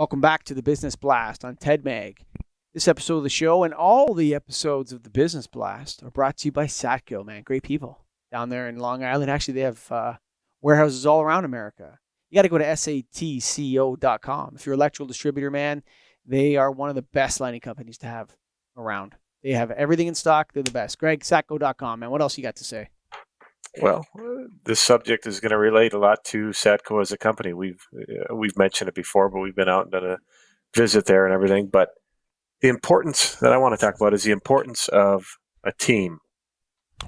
Welcome back to the Business Blast on TED Mag. This episode of the show and all the episodes of the Business Blast are brought to you by Satco, man. Great people down there in Long Island. Actually, they have warehouses all around America. You got to go to satco.com. If you're an electrical distributor, man, they are one of the best lighting companies to have around. They have everything in stock. They're the best. Greg, satco.com, man. What else you got to say? Well, this subject is going to relate a lot to Satco as a company. We've mentioned it before, but we've been out and done a visit there and everything. But the importance that I want to talk about is the importance of a team.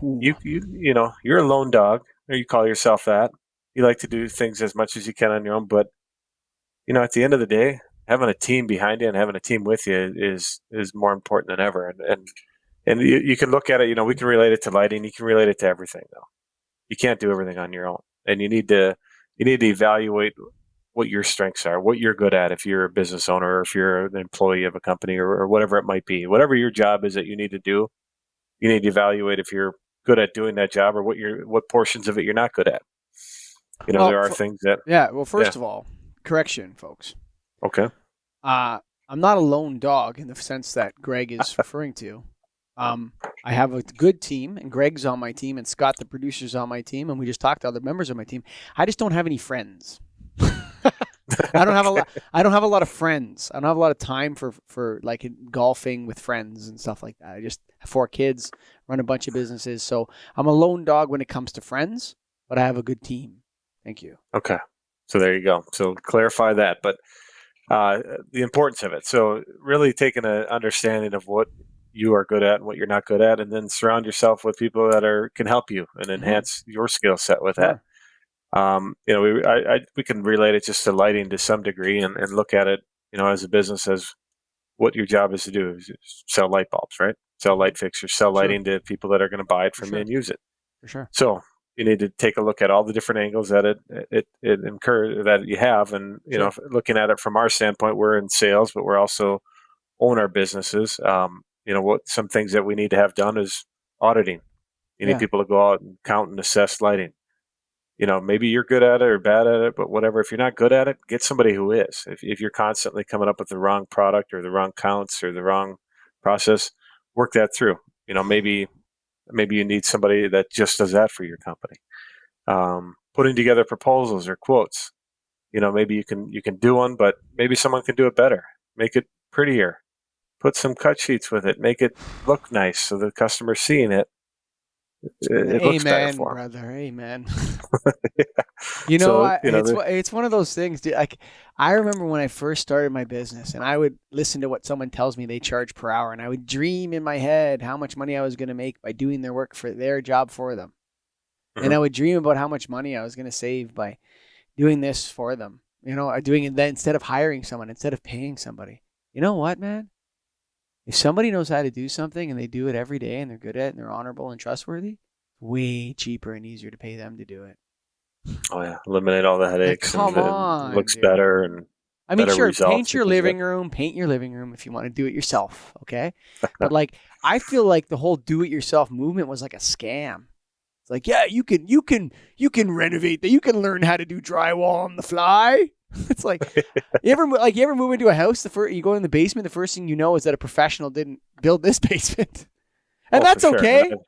Ooh. You're a lone dog, or you call yourself that. You like to do things as much as you can on your own, but at the end of the day, having a team behind you and having a team with you is more important than ever. And you can look at it. We can relate it to lighting. You can relate it to everything, though. You can't do everything on your own, and you need to evaluate what your strengths are, what you're good at. If you're a business owner, or if you're an employee of a company, or whatever it might be, whatever your job is that you need to do, you need to evaluate if you're good at doing that job or what portions of it you're not good at. There are things that. Yeah. Well, first of all, correction, folks. Okay. I'm not a lone dog in the sense that Greg is referring to. I have a good team, and Greg's on my team, and Scott, the producer's on my team, and we just talked to other members of my team. I just don't have any friends. I don't have a lot of friends. I don't have a lot of time for like golfing with friends and stuff like that. I just have 4 kids, run a bunch of businesses, so I'm a lone dog when it comes to friends, but I have a good team. Thank you. Okay, so there you go. So clarify that, but the importance of it. So really taking an understanding of what you are good at and what you're not good at, and then surround yourself with people that can help you and enhance your skill set with that. We can relate it just to lighting to some degree and look at it, as a business as what your job is to do is sell light bulbs, right? Sell light fixtures, sell lighting to people that are going to buy it from you and use it. For sure. So you need to take a look at all the different angles that it incurs that you have, and looking at it from our standpoint, we're in sales, but we're also own our businesses. What some things that we need to have done is auditing. You need people to go out and count and assess lighting. Maybe you're good at it or bad at it, but whatever. If you're not good at it, get somebody who is. If you're constantly coming up with the wrong product or the wrong counts or the wrong process, work that through. Maybe you need somebody that just does that for your company. Putting together proposals or quotes. Maybe you can do one, but maybe someone can do it better. Make it prettier. Put some cut sheets with it. Make it look nice so the customer's seeing it. It looks better for them. Brother. Amen. Yeah. It's one of those things, dude. Like, I remember when I first started my business, and I would listen to what someone tells me they charge per hour, and I would dream in my head how much money I was going to make by doing their work for their job for them. Mm-hmm. And I would dream about how much money I was going to save by doing this for them. Doing it then instead of hiring someone, instead of paying somebody. You know what, man? If somebody knows how to do something and they do it every day and they're good at it and they're honorable and trustworthy, way cheaper and easier to pay them to do it. Oh yeah, eliminate all the headaches. Come on, it looks dude. better and sure, paint your living room if you want to do it yourself, okay? But like, I feel like the whole do-it-yourself movement was like a scam. It's like, yeah, you can renovate that. You can learn how to do drywall on the fly. It's like, you ever move into a house, you go in the basement, the first thing you know is that a professional didn't build this basement. And that's okay. Sure.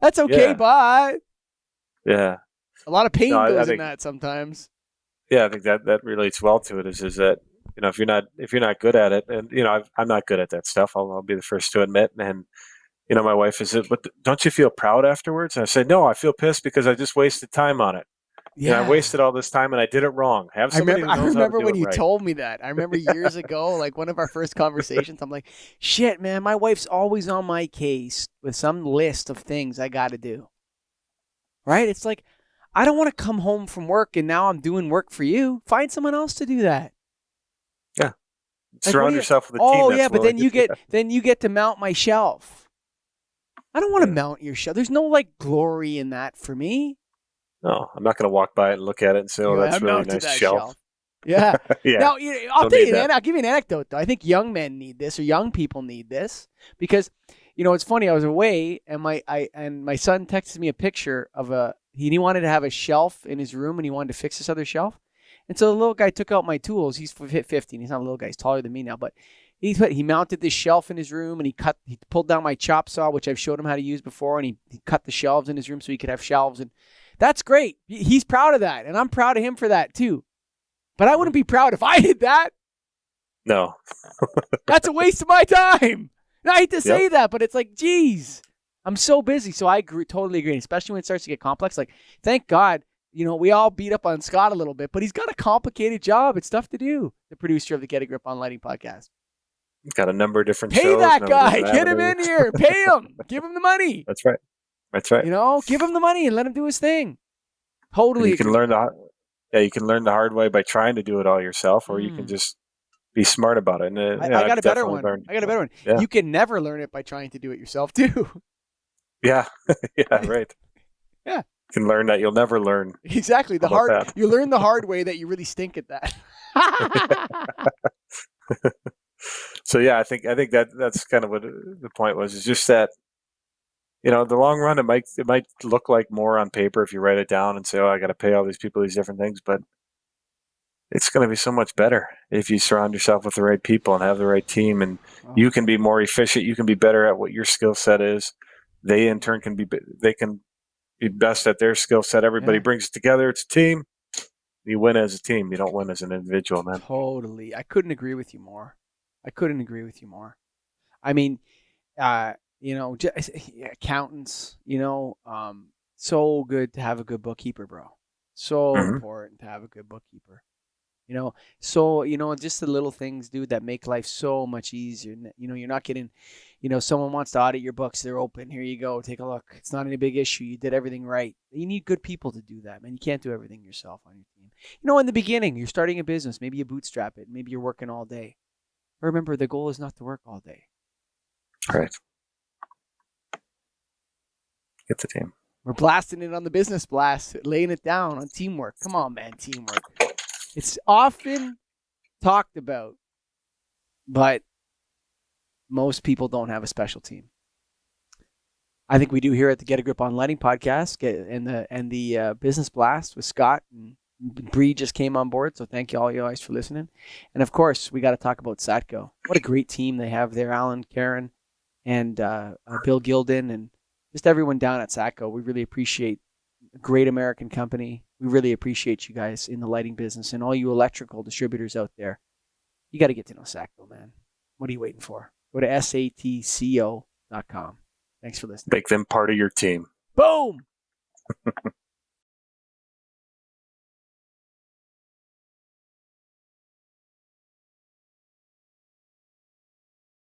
That's okay, but yeah, a lot of pain goes in that sometimes. Yeah, I think that relates well to it is that, if you're not good at it, and I'm not good at that stuff. I'll be the first to admit. And my wife is, but don't you feel proud afterwards? And I said, no, I feel pissed because I just wasted time on it. Yeah, I wasted all this time and I did it wrong. I remember when you told me that. I remember years ago, like one of our first conversations, I'm like, shit, man, my wife's always on my case with some list of things I got to do. Right? It's like, I don't want to come home from work and now I'm doing work for you. Find someone else to do that. Yeah. Surround yourself with a team. Oh, yeah, but then you get to mount my shelf. I don't want to mount your shelf. There's no like glory in that for me. No, I'm not going to walk by it and look at it and say, "Oh, that's really nice shelf." Yeah. Yeah. Now, I'll give you an anecdote though. I think young men need this, or young people need this, because it's funny. I was away, and my son texted me a picture of he wanted to have a shelf in his room, and he wanted to fix this other shelf, And so the little guy took out my tools. He's 50, and he's not a little guy. He's taller than me now, but he mounted this shelf in his room, and he pulled down my chop saw, which I've showed him how to use before, and he cut the shelves in his room so he could have shelves. And that's great. He's proud of that, and I'm proud of him for that too. But I wouldn't be proud if I did that. No. That's a waste of my time. And I hate to say that, but it's like, geez, I'm so busy. So I totally agree, especially when it starts to get complex. Like, thank God, we all beat up on Scott a little bit, but he's got a complicated job. It's tough to do. The producer of the Get a Grip on Lighting podcast. He's got a number of different shows. Pay that guy. Get him in here. Pay him. Give him the money. That's right. That's right. Give him the money and let him do his thing. Totally. You can learn the hard way by trying to do it all yourself, or you can just be smart about it. And I got a better one. Yeah. You can never learn it by trying to do it yourself too. Yeah. Yeah. Right. Yeah. You can learn that you'll never learn. Exactly. You learn the hard way that you really stink at that. So yeah, I think that's kind of what the point was. Is just that, the long run, it might look like more on paper if you write it down and say, oh, I got to pay all these people these different things, but it's going to be so much better if you surround yourself with the right people and have the right team, and you can be more efficient. You can be better at what your skill set is. They in turn can be best at their skill set. Everybody brings it together. It's a team. You win as a team. You don't win as an individual, man. Totally. I couldn't agree with you more. I mean, accountants, so good to have a good bookkeeper, bro. So important to have a good bookkeeper. Just the little things, dude, that make life so much easier. You're not getting, someone wants to audit your books. They're open. Here you go. Take a look. It's not any big issue. You did everything right. You need good people to do that, man. You can't do everything yourself on your team. In the beginning, you're starting a business. Maybe you bootstrap it. Maybe you're working all day. Remember, the goal is not to work all day. Right. Get the team. We're blasting it on the business blast, laying it down on teamwork. Come on, man, teamwork. It's often talked about, but most people don't have a special team. I think we do here at the Get a Grip on Lighting podcast and the Business Blast with Scott, and Bree just came on board, so thank you all you guys for listening. And of course, we got to talk about Satco. What a great team they have there, Alan, Karen, and Bill Gilden, and just everyone down at Satco. We really appreciate a great American company. We really appreciate you guys in the lighting business, and all you electrical distributors out there. You got to get to know Satco, man. What are you waiting for? Go to satco.com. Thanks for listening. Make them part of your team. Boom!